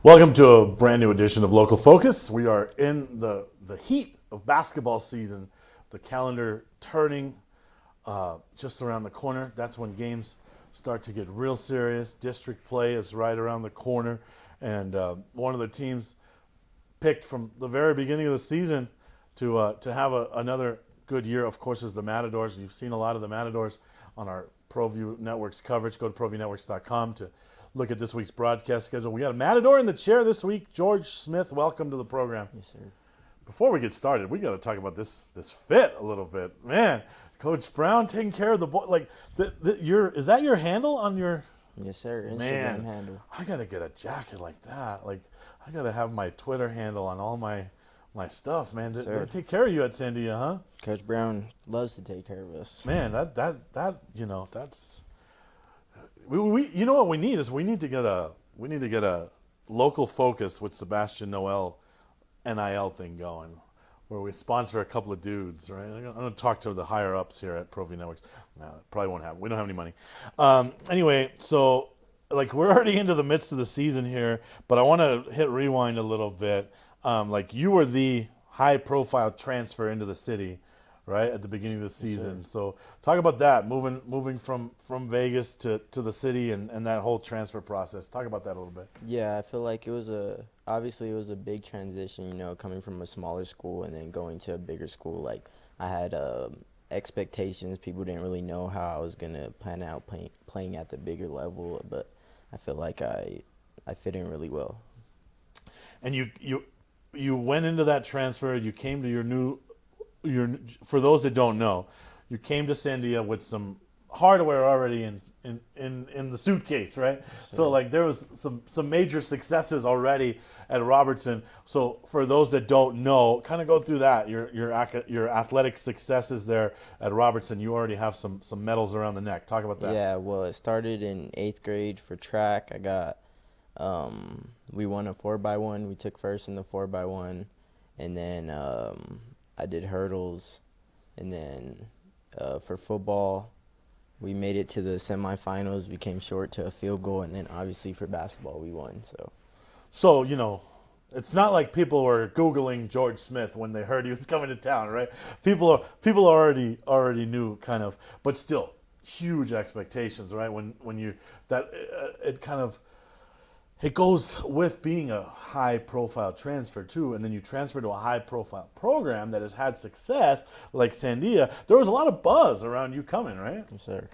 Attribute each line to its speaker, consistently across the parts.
Speaker 1: Welcome to a brand new edition of Local Focus. We are in the heat of basketball season. The calendar turning just around the corner. That's when games start to get real serious. District play is right around the corner. And one of the teams picked from the very beginning of the season to have another good year, of course, is the Matadors. You've seen a lot of the Matadors on our ProView Networks coverage. Go to ProViewNetworks.com to look at this week's broadcast schedule. We got a Matador in the chair this week. George Smith, welcome to the program.
Speaker 2: Yes, sir.
Speaker 1: Before we get started, we got to talk about this fit a little bit. Man, Coach Brown taking care of the boy. Like, is that your handle on your?
Speaker 2: Yes, sir.
Speaker 1: Man,
Speaker 2: Instagram handle.
Speaker 1: I got to get a jacket like that. Like, I got to have my Twitter handle on all my stuff, man. They take care of you at Sandia, huh?
Speaker 2: Coach Brown loves to take care of us.
Speaker 1: Man, that's. We you know what we need is we need to get a Local Focus with Sebastian Noel NIL thing going, where we sponsor a couple of dudes, right? I'm gonna talk to the higher ups here at ProView Networks. No, probably won't happen. We don't have any money. Anyway, so like we're already into the midst of the season here, but I want to hit rewind a little bit. Like you were the high profile transfer into the city, right, at the beginning of the season.
Speaker 2: Yes,
Speaker 1: so talk about that, moving from Vegas to the city and that whole transfer process. Talk about that a little bit.
Speaker 2: Yeah, I feel like it was a big transition, coming from a smaller school and then going to a bigger school. Like I had expectations. People didn't really know how I was going to plan out playing at the bigger level, but I feel like I fit in really well.
Speaker 1: And you went into that transfer, you came to for those that don't know, you came to Sandia with some hardware already in the suitcase, right?
Speaker 2: Yes,
Speaker 1: so like there was some major successes already at Robertson. So for those that don't know, kind of go through that. Your athletic successes there at Robertson. You already have some medals around the neck. Talk about that.
Speaker 2: Yeah, well, it started in 8th grade for track. I got we won a 4x1. We took first in the 4x1, and then I did hurdles, and then for football, we made it to the semifinals. We came short to a field goal, and then obviously for basketball, we won.
Speaker 1: So it's not like people were Googling George Smith when they heard he was coming to town, right? People already knew kind of, but still huge expectations, right? When you it kind of. It goes with being a high-profile transfer, too, and then you transfer to a high-profile program that has had success, like Sandia. There was a lot of buzz around you coming, right?
Speaker 2: Yes, sir.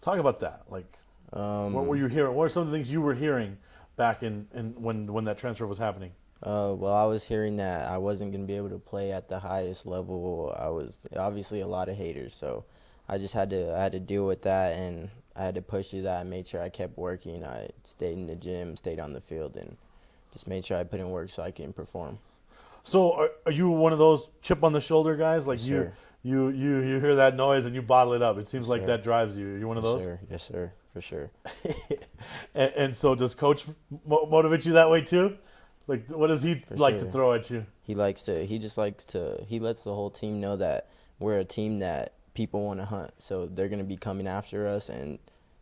Speaker 1: Talk about that. Like, what were you hearing? What are some of the things you were hearing back in when that transfer was happening?
Speaker 2: Well, I was hearing that I wasn't going to be able to play at the highest level. I was obviously a lot of haters, so I just had to deal with that, and I had to push through that. I made sure I kept working. I stayed in the gym, stayed on the field, and just made sure I put in work so I can perform.
Speaker 1: So are you one of those chip on the shoulder guys? Like
Speaker 2: yes,
Speaker 1: you hear that noise and you bottle it up. It seems
Speaker 2: yes,
Speaker 1: like
Speaker 2: sir.
Speaker 1: that drives you. Are you one of those?
Speaker 2: Sir. Yes, sir, for sure.
Speaker 1: and so does Coach motivate you that way too? Like, what does he like to throw at you?
Speaker 2: He lets the whole team know that we're a team that people want to hunt. So they're going to be coming after us, and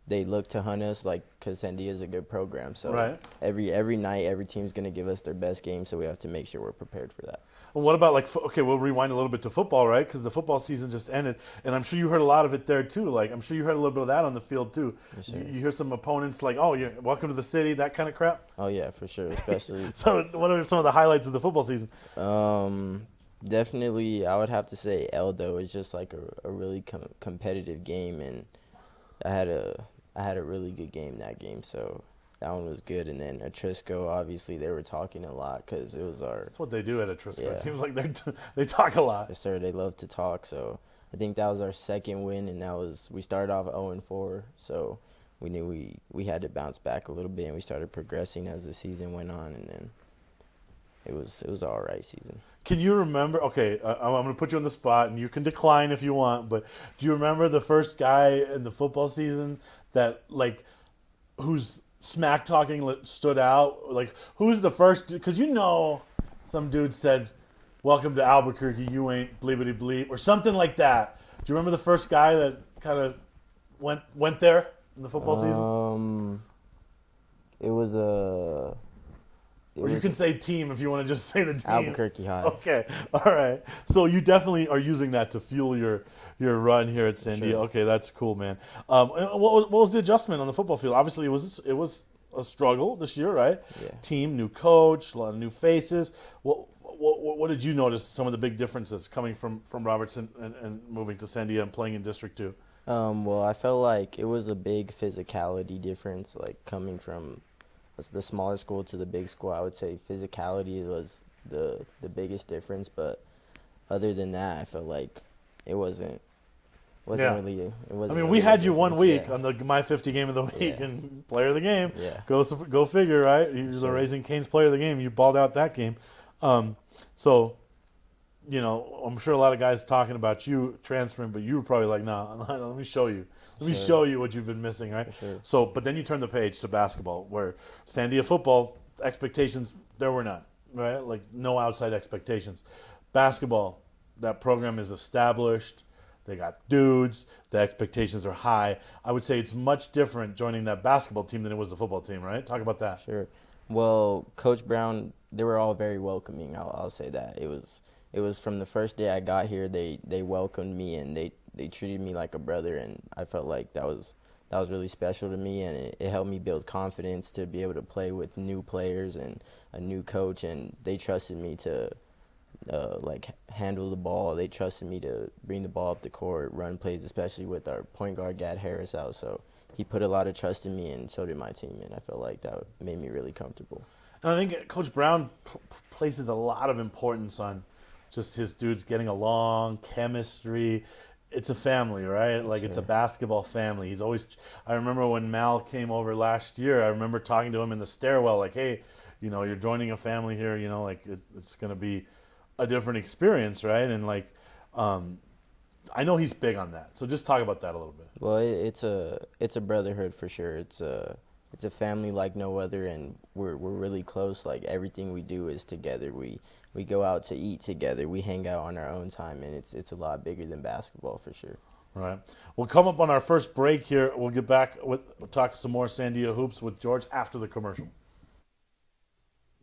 Speaker 2: they look to hunt us, like, because Sandia is a good program. So
Speaker 1: Right.
Speaker 2: every night, every team's going to give us their best game, so we have to make sure we're prepared for that.
Speaker 1: And what about okay, we'll rewind a little bit to football, right? Because the football season just ended, and I'm sure you heard a lot of it there too. Like I'm sure you heard a little bit of that on the field too.
Speaker 2: Yes, sir.
Speaker 1: You hear some opponents like, "Oh, you're welcome to the city," that kind of crap.
Speaker 2: Oh, yeah, for sure, especially.
Speaker 1: So, what are some of the highlights of the football season?
Speaker 2: Definitely, I would have to say Eldo is just like a really competitive game, and I had a really good game that game, so that one was good. And then Atrisco, obviously, they were talking a lot because it was our.
Speaker 1: That's what they do at Atrisco.
Speaker 2: Yeah.
Speaker 1: It seems like they talk a lot.
Speaker 2: Yes, sir. They love to talk, so I think that was our second win, and we started off 0-4, so we knew we had to bounce back a little bit, and we started progressing as the season went on, and then it was an all right season.
Speaker 1: Can you remember? Okay, I'm going to put you on the spot, and you can decline if you want. But do you remember the first guy in the football season that whose smack talking stood out? Like, who's the first? Because some dude said, "Welcome to Albuquerque, you ain't bleepity bleep," or something like that. Do you remember the first guy that kind of went there in the football season?
Speaker 2: It was a.
Speaker 1: Or you can say team if you want to just say the team.
Speaker 2: Albuquerque High.
Speaker 1: Okay, all right. So you definitely are using that to fuel your run here at Sandia.
Speaker 2: Sure.
Speaker 1: Okay, that's cool, man. What was the adjustment on the football field? Obviously, it was a struggle this year, right?
Speaker 2: Yeah.
Speaker 1: Team, new coach, a lot of new faces. What did you notice? Some of the big differences coming from Robertson and moving to Sandia and playing in District 2?
Speaker 2: Well, I felt like it was a big physicality difference, like coming from the smaller school to the big school. I would say physicality was the biggest difference, but other than that, I felt like it wasn't really. It wasn't.
Speaker 1: I mean,
Speaker 2: really
Speaker 1: we
Speaker 2: a
Speaker 1: had you 1 week
Speaker 2: difference.
Speaker 1: on the My 50 Game of the Week
Speaker 2: Yeah.
Speaker 1: and Player of the Game.
Speaker 2: Yeah.
Speaker 1: Go figure, right? He was the
Speaker 2: Sure.
Speaker 1: Raising Cane's Player of the Game. You balled out that game. So, I'm sure a lot of guys talking about you transferring, but you were probably like, "No, let me show you. Let me
Speaker 2: Sure.
Speaker 1: show you what you've been missing," right?
Speaker 2: For sure.
Speaker 1: So, but then you turn the page to basketball, where Sandia football expectations there were none, right? Like no outside expectations. Basketball, that program is established. They got dudes. The expectations are high. I would say it's much different joining that basketball team than it was the football team, right? Talk about that.
Speaker 2: Sure. Well, Coach Brown, they were all very welcoming. I'll say that. It was from the first day I got here. They welcomed me, and they treated me like a brother, and I felt like that was really special to me, and it helped me build confidence to be able to play with new players and a new coach, and they trusted me to handle the ball. They trusted me to bring the ball up the court, run plays, especially with our point guard Gad Harris out. So he put a lot of trust in me, and so did my team, and I felt like that made me really comfortable.
Speaker 1: And I think Coach Brown places a lot of importance on just his dudes getting along, chemistry. It's a family, right? Like
Speaker 2: Sure.
Speaker 1: It's a basketball family. He's always. I remember when Mal came over last year. I remember talking to him in the stairwell, like, "Hey, you're joining a family here. It's going to be a different experience, right?" And I know he's big on that. So just talk about that a little bit.
Speaker 2: Well, it's a brotherhood for sure. It's a family like no other, and we're really close. Like everything we do is together. We go out to eat together. We hang out on our own time, and it's a lot bigger than basketball for sure.
Speaker 1: All right. We'll come up on our first break here. We'll get back we'll talk some more Sandia hoops with George after the commercial.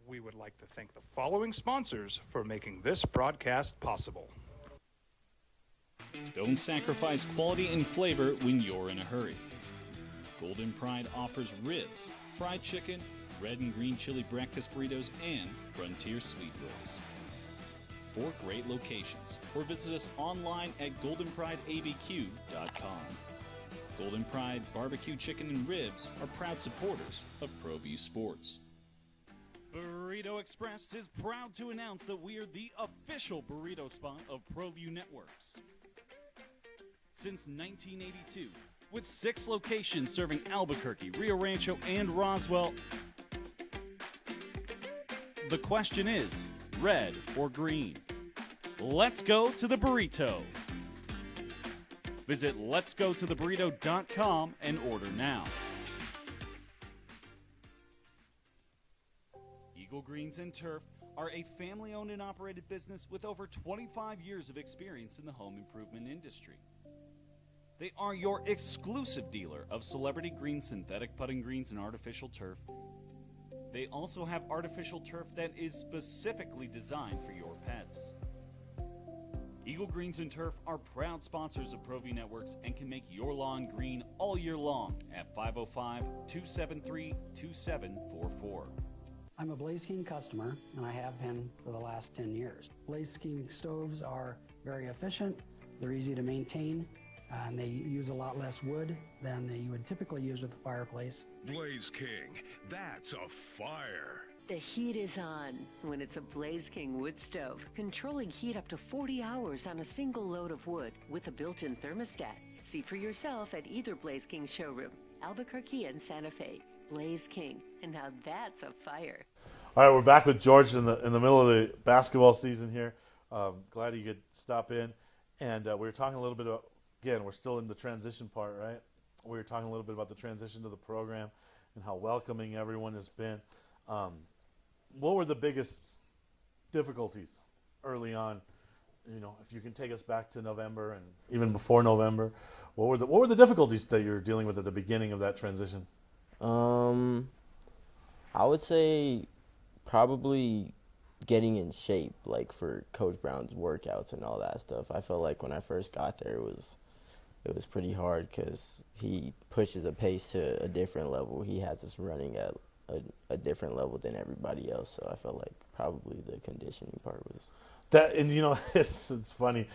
Speaker 3: We would like to thank the following sponsors for making this broadcast possible.
Speaker 4: Don't sacrifice quality and flavor when you're in a hurry. Golden Pride offers ribs, fried chicken, red and green chili breakfast burritos, and Frontier sweet rolls. 4 great locations, or visit us online at goldenprideabq.com. Golden Pride Barbecue Chicken and Ribs are proud supporters of ProView Sports. Burrito Express is proud to announce that we are the official burrito spot of ProView Networks. Since 1982, with 6 locations serving Albuquerque, Rio Rancho, and Roswell, the question is, red or green? Let's go to the burrito. Visit letsgototheburrito.com and order now. Eagle Greens and Turf are a family-owned and operated business with over 25 years of experience in the home improvement industry. They are your exclusive dealer of celebrity green synthetic putting greens and artificial turf. They also have artificial turf that is specifically designed for your pets. Eagle Greens and Turf are proud sponsors of Pro V Networks and can make your lawn green all year long at 505-273-2744.
Speaker 5: I'm a Blaze King customer, and I have been for the last 10 years. Blaze King stoves are very efficient, they're easy to maintain, and they use a lot less wood than you would typically use with a fireplace.
Speaker 6: Blaze King, that's a fire.
Speaker 7: The heat is on when it's a Blaze King wood stove, controlling heat up to 40 hours on a single load of wood with a built-in thermostat. See for yourself at either Blaze King showroom, Albuquerque and Santa Fe. Blaze King, and now that's a fire.
Speaker 1: All right, we're back with George in the middle of the basketball season here. Glad you could stop in. And we were talking a little bit about, again, we're still in the transition part, right? We were talking a little bit about the transition to the program and how welcoming everyone has been. What were the biggest difficulties early on? You know, if you can take us back to November and even before November, what were the difficulties that you were dealing with at the beginning of that transition?
Speaker 2: I would say probably getting in shape, like for Coach Brown's workouts and all that stuff. I felt like when I first got there, it was pretty hard because he pushes a pace to a different level. He has us running at a different level than everybody else. So I felt like probably the conditioning part was
Speaker 1: that. And you know, it's funny.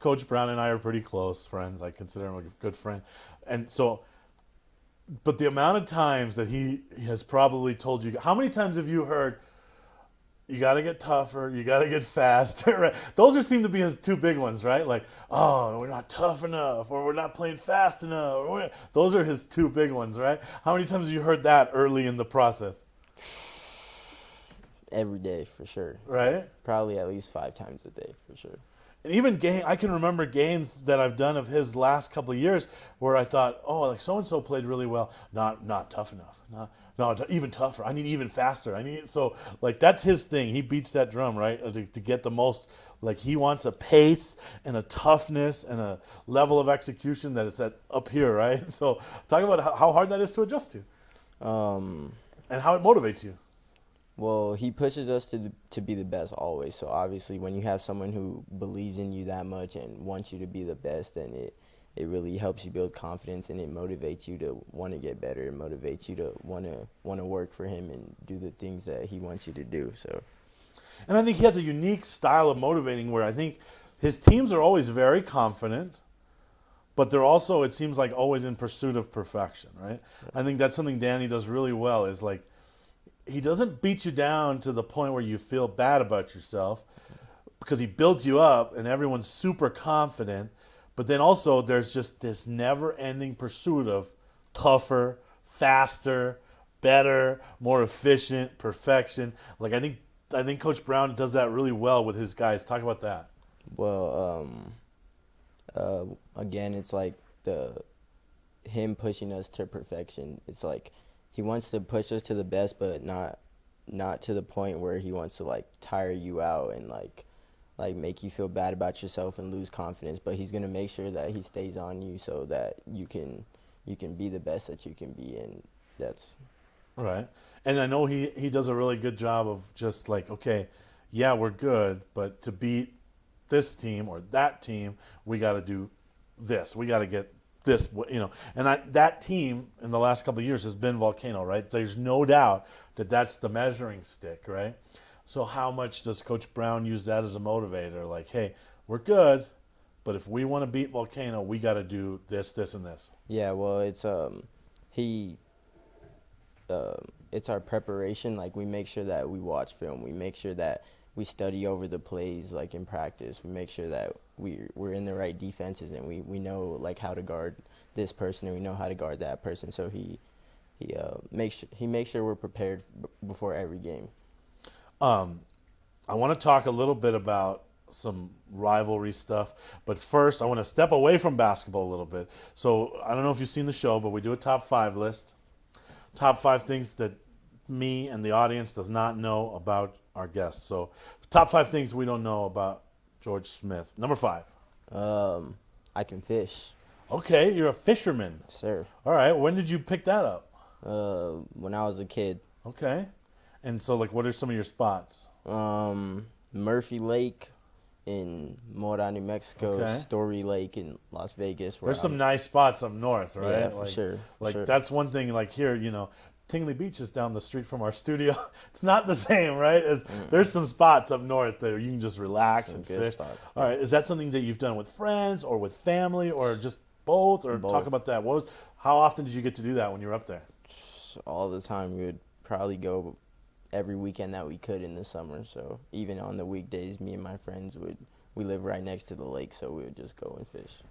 Speaker 1: Coach Brown and I are pretty close friends. I consider him a good friend, and so. But the amount of times that he has probably told you, how many times have you heard, you got to get tougher, you got to get faster, right? Those seem to be his two big ones, right? Like, oh, we're not tough enough, or we're not playing fast enough. Those are his two big ones, right? How many times have you heard that early in the process?
Speaker 2: every day for sure.
Speaker 1: Right?
Speaker 2: Probably at least 5 times a day for sure.
Speaker 1: And even I can remember games that I've done of his last couple of years where I thought, oh, like so-and-so played really well. Not tough enough. No, even tougher. I need even faster. So that's his thing. He beats that drum, right? To get the most, he wants a pace and a toughness and a level of execution that it's at up here, right? So talk about how hard that is to adjust to. And how it motivates you.
Speaker 2: Well, he pushes us to be the best always. So obviously when you have someone who believes in you that much and wants you to be the best, then it really helps you build confidence, and it motivates you to want to get better. It motivates you to want to work for him and do the things that he wants you to do. So,
Speaker 1: and I think he has a unique style of motivating where I think his teams are always very confident, but they're also, it seems like, always in pursuit of perfection, right? I think that's something Danny does really well is he doesn't beat you down to the point where you feel bad about yourself, because he builds you up and everyone's super confident. But then also there's just this never-ending pursuit of tougher, faster, better, more efficient, perfection. I think Coach Brown does that really well with his guys. Talk about that.
Speaker 2: Well, again, it's him pushing us to perfection. It's he wants to push us to the best, but not to the point where he wants to tire you out and make you feel bad about yourself and lose confidence. But he's gonna make sure that he stays on you so that you can be the best that you can be, and that's
Speaker 1: right. And I know he does a really good job of just okay, yeah, we're good, but to beat this team or that team, we got to do this. We got to get this, and that team in the last couple of years has been Volcano, right? There's no doubt that that's the measuring stick, right? So how much does Coach Brown use that as a motivator? Hey, we're good, but if we want to beat Volcano, we got to do this, this, and this.
Speaker 2: Yeah, well, it's it's our preparation. We make sure that we watch film. We make sure that we study over the plays in practice. We make sure that we're in the right defenses, and we know how to guard this person, and we know how to guard that person. So he makes sure we're prepared before every game.
Speaker 1: I want to talk a little bit about some rivalry stuff, but first I want to step away from basketball a little bit. So I don't know if you've seen the show, but we do a top 5 list. Top 5 things that me and the audience does not know about our guests. So top 5 things we don't know about George Smith. Number 5.
Speaker 2: I can fish.
Speaker 1: Okay, you're a fisherman.
Speaker 2: Sir.
Speaker 1: All right. When did you pick that up?
Speaker 2: When I was a kid.
Speaker 1: Okay. And so, like, what are some of your spots?
Speaker 2: Murphy Lake in Mora, New Mexico.
Speaker 1: Okay.
Speaker 2: Story Lake in Las Vegas.
Speaker 1: There's some nice spots up north, right?
Speaker 2: Yeah, for sure.
Speaker 1: Like, that's one thing, like, here, Tingley Beach is down the street from our studio. It's not the same, right? There's some spots up north that you can just relax and fish.
Speaker 2: Spots,
Speaker 1: All right. Is that something that you've done with friends or with family or just both? Or talk about that. How often did you get to do that when you were up there?
Speaker 2: All the time. We would probably go every weekend that we could in the summer. So even on the weekdays, me and my friends we live right next to the lake, so we would just go and fish.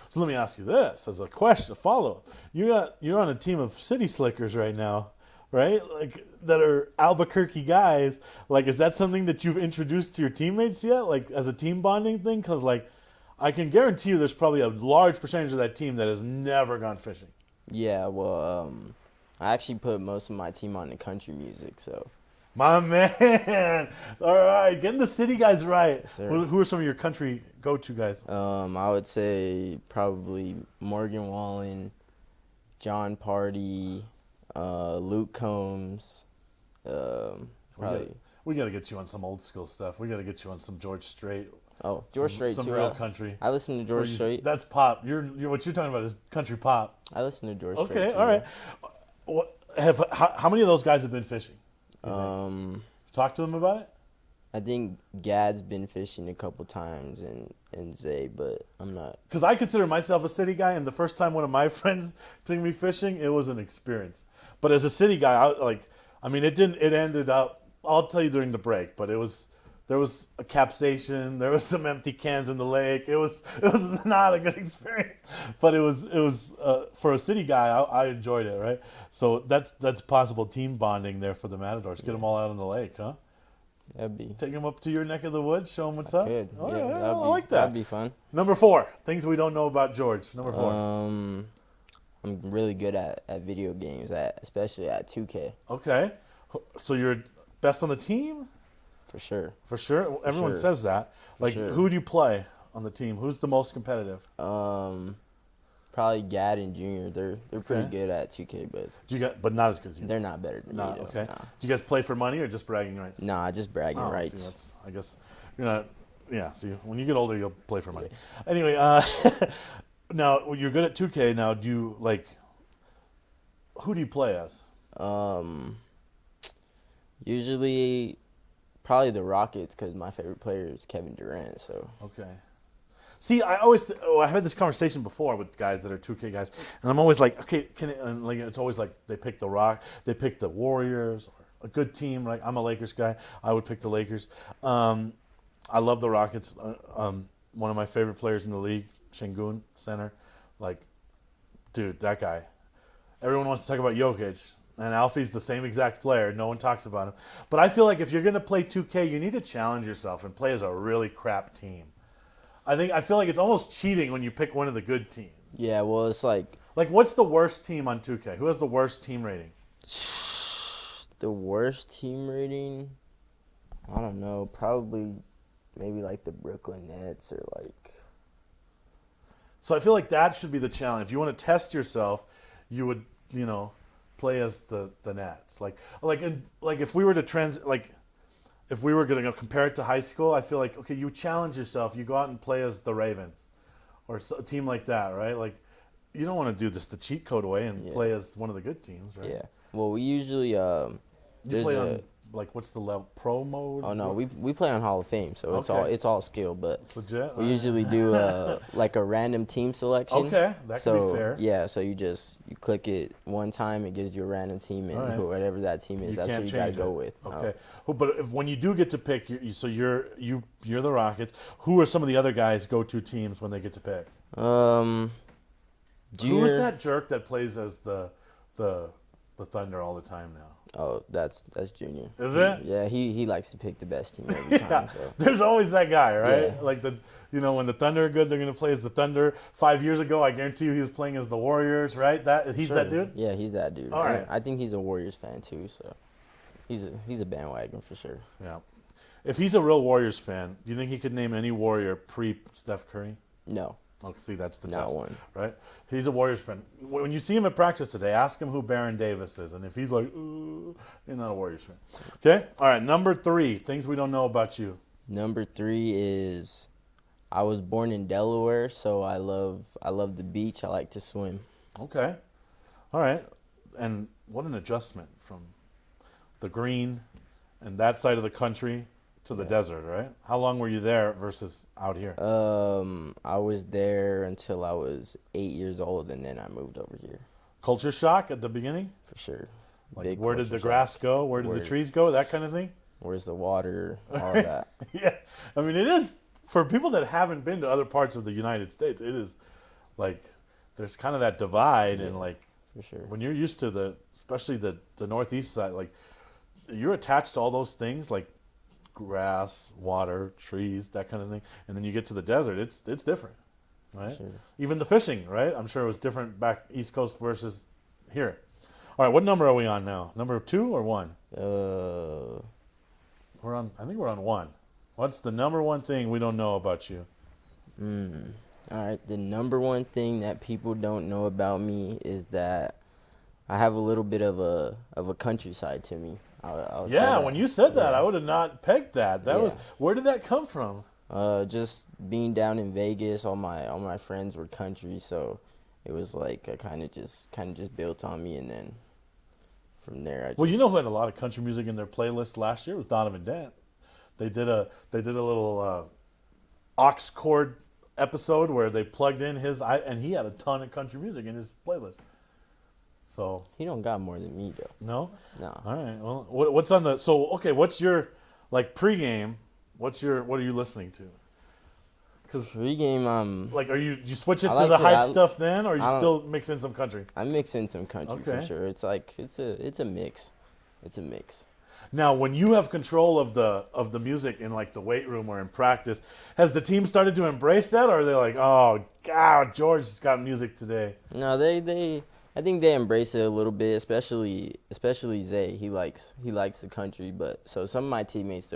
Speaker 1: So let me ask you this as a question, a follow-up. You're on a team of city slickers right now, right? Like, that are Albuquerque guys. Like, is that something that you've introduced to your teammates yet? Like, as a team bonding thing? Because, like, I can guarantee you there's probably a large percentage of that team that has never gone fishing.
Speaker 2: Yeah, well, I actually put most of my team on the country music, so.
Speaker 1: My man. All right. Getting the city guys right.
Speaker 2: Yes, sir.
Speaker 1: Who are some of your country go-to guys?
Speaker 2: I would say probably Morgan Wallen, John Party, Luke Combs. Probably.
Speaker 1: We got to get you on some old school stuff. We got to get you on some George Strait.
Speaker 2: Oh, George Strait
Speaker 1: some
Speaker 2: too.
Speaker 1: real country.
Speaker 2: I listen to George Strait.
Speaker 1: That's pop. What you're talking about is country pop.
Speaker 2: I listen to George Strait.
Speaker 1: Okay,
Speaker 2: too.
Speaker 1: all right. How many of those guys have been fishing? Talk to them about it.
Speaker 2: I think Gad's been fishing a couple times and Zay, but I'm not.
Speaker 1: Because I consider myself a city guy, and the first time one of my friends took me fishing, it was an experience. But as a city guy, it ended up. I'll tell you during the break, but there was a capsation, there was some empty cans in the lake. It was not a good experience, but it was for a city guy, I enjoyed it, right? So that's possible team bonding there for the Matadors. Get them all out on the lake, huh? Take them up to your neck of the woods, show them what's up.
Speaker 2: Good.
Speaker 1: All
Speaker 2: yeah,
Speaker 1: right, I like that.
Speaker 2: That'd be fun.
Speaker 1: Number 4, things we don't know about George. Number 4.
Speaker 2: I'm really good at video games, especially at 2K.
Speaker 1: Okay, so you're best on the team?
Speaker 2: For sure.
Speaker 1: For sure? Everyone says that. Like, who do you play on the team? Who's the most competitive?
Speaker 2: Probably Gad and Junior. They're pretty good at 2K,
Speaker 1: but not as good as you.
Speaker 2: They're not better than me.
Speaker 1: Okay.
Speaker 2: Nah.
Speaker 1: Do you guys play for money or just bragging rights?
Speaker 2: Nah, just bragging rights.
Speaker 1: See, I guess you're not. Yeah. See, when you get older, you'll play for money. Yeah. Anyway, now you're good at 2K. Now, do you who do you play as?
Speaker 2: Usually, probably the Rockets, because my favorite player is Kevin Durant. So.
Speaker 1: Okay. See, I had this conversation before with guys that are 2K guys, and I'm always like, okay, it's always like they pick they pick the Warriors, or a good team. Like, I'm a Lakers guy, I would pick the Lakers. I love the Rockets. One of my favorite players in the league, Şengün, center. Like, dude, that guy. Everyone wants to talk about Jokic, and Alfie's the same exact player. No one talks about him. But I feel like if you're going to play 2K, you need to challenge yourself and play as a really crap team. I feel like it's almost cheating when you pick one of the good teams.
Speaker 2: Yeah, well, it's like
Speaker 1: what's the worst team on 2K? Who has the worst team rating?
Speaker 2: The worst team rating? I don't know. Probably maybe like the Brooklyn Nets or like.
Speaker 1: So I feel like that should be the challenge. If you want to test yourself, you would, play as the Nets. Like if we were to if we were going to compare it to high school, I feel like, okay, you challenge yourself. You go out and play as the Ravens or a team like that, right? Like, you don't want to do this the cheat code way and play as one of the good teams, right?
Speaker 2: Yeah. Well, we usually
Speaker 1: you play on, what's the level? Pro mode?
Speaker 2: Oh, no, we play on Hall of Fame, so it's all skill. But
Speaker 1: it's legit?
Speaker 2: We usually do a random team selection.
Speaker 1: Okay, that could be fair.
Speaker 2: Yeah, so you click it one time, it gives you a random team, and whatever that team is, that's what you got to go with.
Speaker 1: Okay, but when you do get to pick, you're the Rockets. Who are some of the other guys' go-to teams when they get to pick?
Speaker 2: Junior.
Speaker 1: Who is that jerk that plays as the Thunder all the time now?
Speaker 2: Oh, that's Junior.
Speaker 1: Is it?
Speaker 2: Yeah, he likes to pick the best team every time. So.
Speaker 1: There's always that guy, right?
Speaker 2: Yeah.
Speaker 1: Like when the Thunder are good, they're gonna play as the Thunder. 5 years ago, I guarantee you, he was playing as the Warriors, right? He's that dude.
Speaker 2: Yeah, he's that dude.
Speaker 1: All right.
Speaker 2: I think he's a Warriors fan too, so he's a bandwagon for sure.
Speaker 1: Yeah. If he's a real Warriors fan, do you think he could name any Warrior pre Steph Curry?
Speaker 2: No.
Speaker 1: Oh, see, that's the
Speaker 2: Not
Speaker 1: test,
Speaker 2: one.
Speaker 1: right? He's a Warriors fan. When you see him at practice today, ask him who Baron Davis is, and if he's like, ooh, you're not a Warriors fan. Okay? All right, number 3, things we don't know about you.
Speaker 2: Number 3 is I was born in Delaware, so I love the beach. I like to swim.
Speaker 1: Okay. All right. And what an adjustment from the green and that side of the country to the desert, right? How long were you there versus out here?
Speaker 2: I was there until I was 8 years old, and then I moved over here.
Speaker 1: Culture shock at the beginning?
Speaker 2: For sure.
Speaker 1: Like,
Speaker 2: Big
Speaker 1: where did the
Speaker 2: culture
Speaker 1: grass
Speaker 2: shock.
Speaker 1: go? Where did the trees go? That kind of thing?
Speaker 2: Where's the water? All that.
Speaker 1: Yeah. I mean, it is, for people that haven't been to other parts of the United States, it is like, there's kind of that divide, and like,
Speaker 2: For sure.
Speaker 1: when you're used to especially the northeast side, like, you're attached to all those things, like grass, water, trees, that kind of thing. And then you get to the desert, it's different, right?
Speaker 2: Sure.
Speaker 1: Even the fishing, right? I'm sure it was different back East Coast versus here. All right, what number are we on now? Number 2 or 1? I think we're on 1. What's the number 1 thing we don't know about you?
Speaker 2: All right, the number 1 thing that people don't know about me is that I have a little bit of a countryside to me. I'll say
Speaker 1: Yeah,
Speaker 2: that.
Speaker 1: when you said that, I would have not pegged that. That was,
Speaker 2: Yeah.
Speaker 1: where did that come from?
Speaker 2: Just being down in Vegas, all my friends were country, so it was like I kind of just built on me, and then from there
Speaker 1: Well, you know who had a lot of country music in their playlist last year was Donovan Dent. They did a little aux chord episode where they plugged in and he had a ton of country music in his playlist. So
Speaker 2: he don't got more than me though.
Speaker 1: no.
Speaker 2: No.
Speaker 1: All right. Well, what's on the what's your like pregame? What are you listening to? Because
Speaker 2: Pregame,
Speaker 1: like, you switch it
Speaker 2: I
Speaker 1: to
Speaker 2: like
Speaker 1: the
Speaker 2: to-
Speaker 1: hype
Speaker 2: I-
Speaker 1: stuff then, or you
Speaker 2: I don't-
Speaker 1: still mix in some country?
Speaker 2: I mix in some country for
Speaker 1: Okay.
Speaker 2: sure. It's like it's a mix. It's a mix.
Speaker 1: Now, when you have control of the music in like the weight room or in practice, has the team started to embrace that, or are they like, oh God, George has got music today?
Speaker 2: No, I think they embrace it a little bit, especially Zay. He likes the country, but so some of my teammates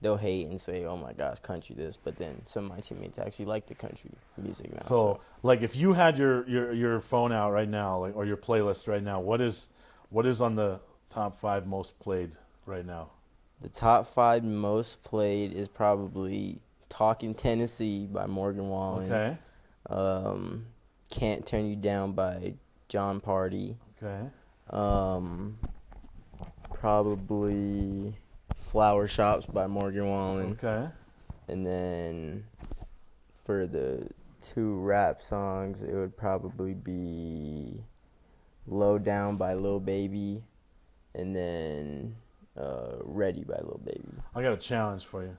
Speaker 2: they'll hate and say, oh my gosh, country this, but then some of my teammates actually like the country music now.
Speaker 1: So, like, if you had your phone out right now, like, or your playlist right now, what is on the top 5 most played right now?
Speaker 2: The top 5 most played is probably "Talking Tennessee" by Morgan Wallen.
Speaker 1: Okay.
Speaker 2: "Can't Turn You Down" by John Party.
Speaker 1: Okay.
Speaker 2: Probably "Flower Shops" by Morgan Wallen.
Speaker 1: Okay.
Speaker 2: And then for the 2 rap songs, it would probably be "Low Down" by Lil Baby, and then "Ready" by Lil Baby.
Speaker 1: I got a challenge for you.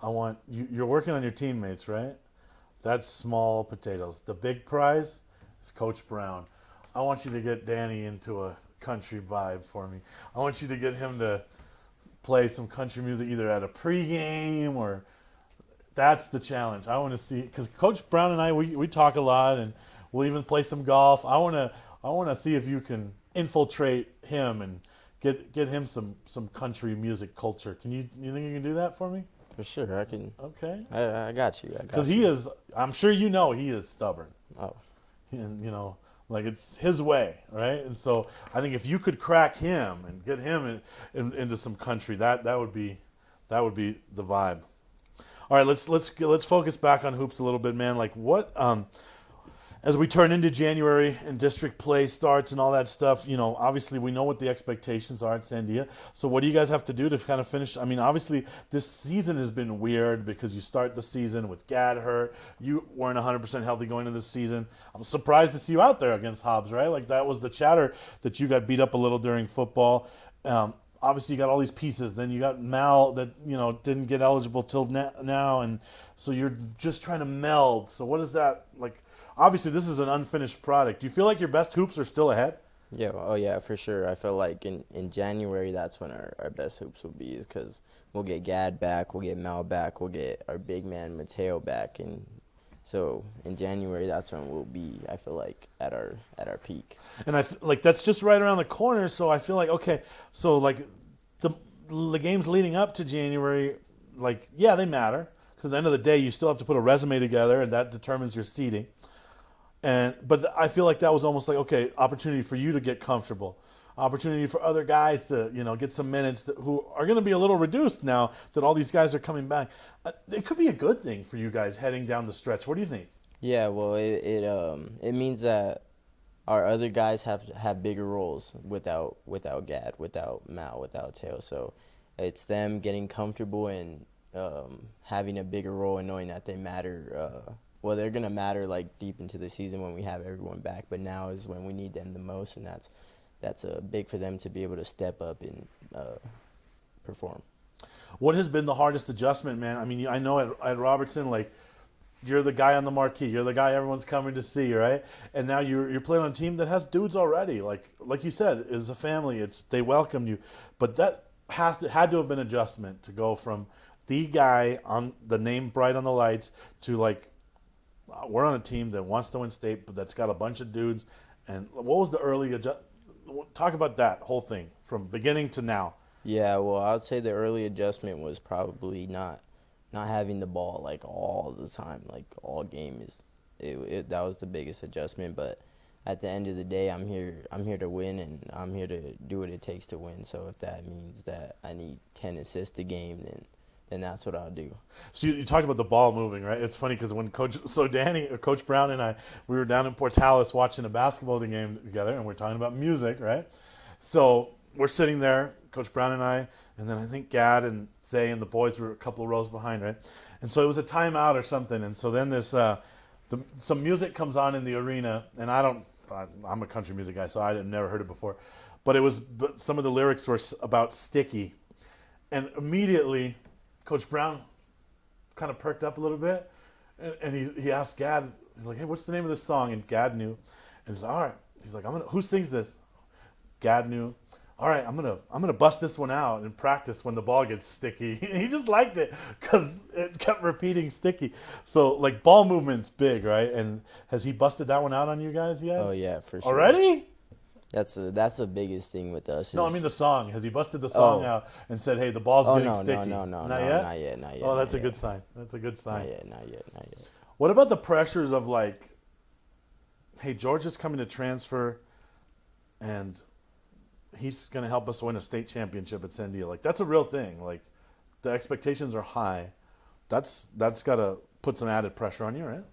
Speaker 1: I want you're working on your teammates, right? That's small potatoes. The big prize is Coach Brown. I want you to get Danny into a country vibe for me. I want you to get him to play some country music either at a pregame or that's the challenge. I want to see, because Coach Brown and I, we talk a lot, and we'll even play some golf. I want to see if you can infiltrate him and get him some country music culture. You think you can do that for me?
Speaker 2: For sure, I can.
Speaker 1: Okay.
Speaker 2: I got you.
Speaker 1: Because he is, I'm sure you know, he is stubborn.
Speaker 2: Oh,
Speaker 1: And, like, it's his way, right? And so I think if you could crack him and get him into some country, that would be the vibe. All right, let's focus back on hoops a little bit, man. Like, what as we turn into January and district play starts and all that stuff, obviously we know what the expectations are at Sandia. So what do you guys have to do to kind of finish? I mean, obviously this season has been weird because you start the season with Gad hurt. You weren't 100% healthy going into this season. I'm surprised to see you out there against Hobbs, right? Like, that was the chatter that you got beat up a little during football. Obviously, you got all these pieces. Then you got Mal that, didn't get eligible till now. And so you're just trying to meld. So what is that like? Obviously, this is an unfinished product. Do you feel like your best hoops are still ahead?
Speaker 2: yeah. Oh, yeah, for sure. I feel like in January, that's when our best hoops will be, is because we'll get Gad back, we'll get Mal back, we'll get our big man Mateo back. And so in January, that's when we'll be, I feel like, at our peak.
Speaker 1: And that's just right around the corner. So I feel like, okay, so like the games leading up to January, like, yeah, they matter because at the end of the day, you still have to put a resume together, and that determines your seating. But I feel like that was almost like, okay, opportunity for you to get comfortable, opportunity for other guys to, get some minutes who are going to be a little reduced now that all these guys are coming back. It could be a good thing for you guys heading down the stretch. What do you think?
Speaker 2: Yeah, well, it means that our other guys have bigger roles without Gad, without Mal, without Teo. So it's them getting comfortable and having a bigger role and knowing that they matter. Well, they're going to matter like deep into the season when we have everyone back, but now is when we need them the most, and that's big for them to be able to step up and perform.
Speaker 1: What has been the hardest adjustment, man? I mean, I know at Robertson, like, you're the guy on the marquee. You're the guy everyone's coming to see, right? And now you're playing on a team that has dudes already. Like you said, is a family. They welcome you. But that had to have been adjustment to go from the guy on the name bright on the lights to, like, we're on a team that wants to win state, but that's got a bunch of dudes. And what was the early adjustment? Talk about that whole thing from beginning to now.
Speaker 2: Yeah, well, I would say the early adjustment was probably not having the ball like all the time, like all game that was the biggest adjustment. But at the end of the day, I'm here to win, and I'm here to do what it takes to win. So if that means that I need 10 assists a game, then that's what I'll do.
Speaker 1: So you talked about the ball moving, right? It's funny because when Coach Brown and I, we were down in Portales watching a basketball game together, and we're talking about music, right? So we're sitting there, Coach Brown and I, and then I think Gad and Zay and the boys were a couple of rows behind, right? And so it was a timeout or something, and so then this some music comes on in the arena, and I'm a country music guy, so I had never heard it before, but some of the lyrics were about sticky, and immediately Coach Brown kind of perked up a little bit, and he asked Gad, he's like, hey, what's the name of this song? And Gad knew, and he's like, all right. He's like, who sings this? Gad knew. All right, I'm gonna bust this one out and practice when the ball gets sticky. He just liked it because it kept repeating sticky. So, like, ball movement's big, right? And has he busted that one out on you guys yet?
Speaker 2: Oh yeah, for sure.
Speaker 1: Already?
Speaker 2: That's the biggest thing with us.
Speaker 1: No, I mean the song. Has he busted the song out and said, "Hey, the ball's getting sticky"?
Speaker 2: No,
Speaker 1: not yet.
Speaker 2: Not yet.
Speaker 1: Oh, that's a good sign. That's a good sign.
Speaker 2: Not yet.
Speaker 1: What about the pressures of, like, hey, George is coming to transfer, and he's going to help us win a state championship at Sandia. Like, that's a real thing. Like, the expectations are high. That's got to put some added pressure on you, right?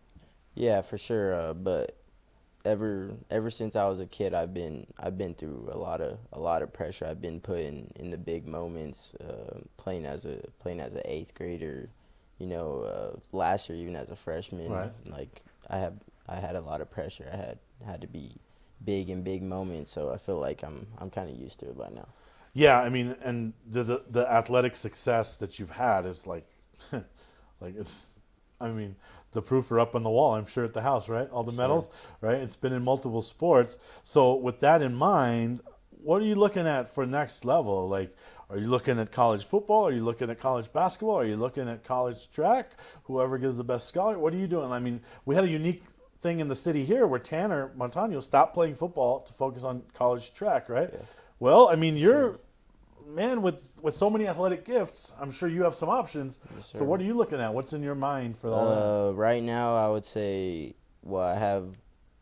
Speaker 2: Yeah, for sure. But ever since I was a kid, I've been through a lot of pressure. I've been put in the big moments, playing as an 8th grader. Last year even as a freshman,
Speaker 1: right.
Speaker 2: Like I had a lot of pressure. I had to be big in big moments. So I feel like I'm kind of used to it by now.
Speaker 1: Yeah, I mean, and the athletic success that you've had is like, like it's, I mean, the proof are up on the wall, I'm sure, at the house, right? All the medals, right? It's been in multiple sports. So with that in mind, what are you looking at for next level? Like, are you looking at college football? Are you looking at college basketball? Are you looking at college track? Whoever gives the best scholar? What are you doing? I mean, we had a unique thing in the city here where Tanner Montano stopped playing football to focus on college track, right? Yeah. Well, I mean, you're... Man, with so many athletic gifts, I'm sure you have some options. Yes, so what are you looking at? What's in your mind for all that?
Speaker 2: Right now, I would say, I have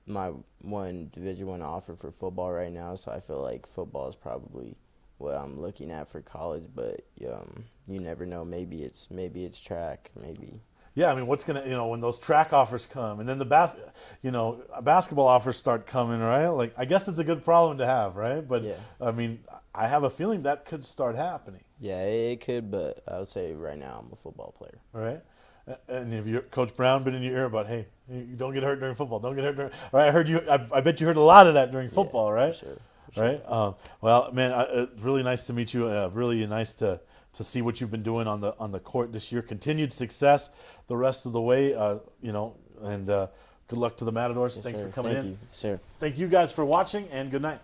Speaker 2: my one Division I offer for football right now, so I feel like football is probably what I'm looking at for college. But you never know. Maybe it's track. Maybe.
Speaker 1: Yeah, I mean, what's gonna when those track offers come, and then the basketball offers start coming, right? Like, I guess it's a good problem to have, right? But yeah. I mean, I have a feeling that could start happening.
Speaker 2: Yeah, it could, but I would say right now I'm a football player.
Speaker 1: All right. And if Coach Brown been in your ear about, hey, you don't get hurt during football, don't get hurt during. Right? I heard you. I bet you heard a lot of that during football, right?
Speaker 2: For sure.
Speaker 1: Right. Well, man, it's really nice to meet you. Really nice to see what you've been doing on the court this year. Continued success the rest of the way, and good luck to the Matadors.
Speaker 2: Yes,
Speaker 1: Thanks
Speaker 2: sir.
Speaker 1: for coming in.
Speaker 2: Thank you, sir.
Speaker 1: Thank you guys for watching, and good night.